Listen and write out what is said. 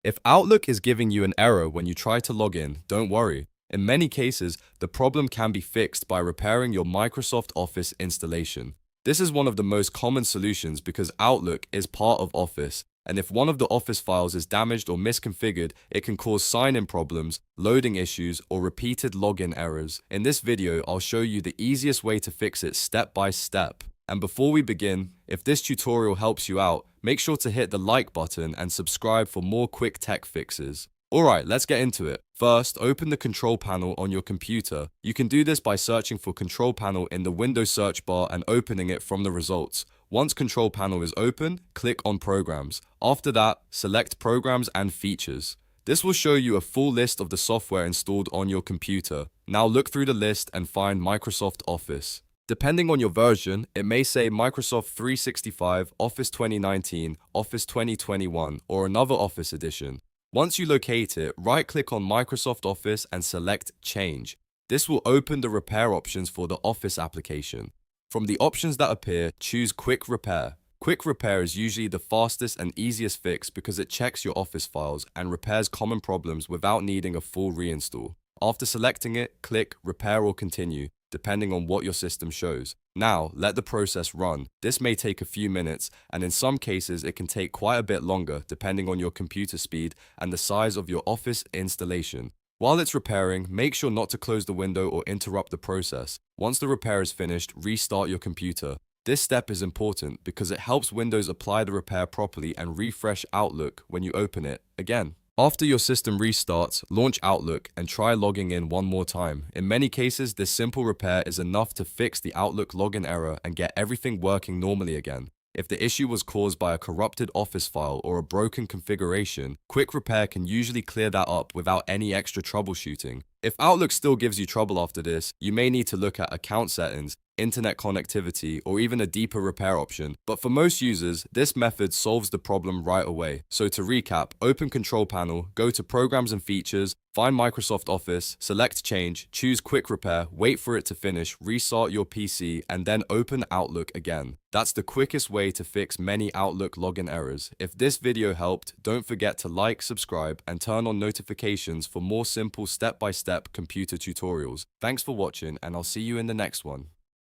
If Outlook is giving you an error when you try to log in, don't worry. In many cases, the problem can be fixed by repairing your Microsoft Office installation. This is one of the most common solutions because Outlook is part of Office, and if one of the Office files is damaged or misconfigured, it can cause sign-in problems, loading issues, or repeated login errors. In this video, I'll show you the easiest way to fix it step by step. And before we begin, if this tutorial helps you out, make sure to hit the like button and subscribe for more quick tech fixes. Alright, let's get into it. First, open the control panel on your computer. You can do this by searching for control panel in the Windows search bar and opening it from the results. Once control panel is open, click on programs. After that, select programs and features. This will show you a full list of the software installed on your computer. Now look through the list and find Microsoft Office. Depending on your version, it may say Microsoft 365, Office 2019, Office 2021, or another Office edition. Once you locate it, right-click on Microsoft Office and select Change. This will open the repair options for the Office application. From the options that appear, choose Quick Repair. Quick Repair is usually the fastest and easiest fix because it checks your Office files and repairs common problems without needing a full reinstall. After selecting it, click Repair or Continue, depending on what your system shows. Now, let the process run. This may take a few minutes, and in some cases it can take quite a bit longer depending on your computer speed and the size of your Office installation. While it's repairing, make sure not to close the window or interrupt the process. Once the repair is finished, restart your computer. This step is important because it helps Windows apply the repair properly and refresh Outlook when you open it again. After your system restarts, launch Outlook and try logging in one more time. In many cases, this simple repair is enough to fix the Outlook login error and get everything working normally again. If the issue was caused by a corrupted Office file or a broken configuration, Quick Repair can usually clear that up without any extra troubleshooting. If Outlook still gives you trouble after this, you may need to look at account settings, internet connectivity, or even a deeper repair option. But for most users, this method solves the problem right away. So to recap, open Control Panel, go to Programs and Features, find Microsoft Office, select Change, choose Quick Repair, wait for it to finish, restart your PC, and then open Outlook again. That's the quickest way to fix many Outlook login errors. If this video helped, don't forget to like, subscribe, and turn on notifications for more simple step-by-step computer tutorials. Thanks for watching, and I'll see you in the next one.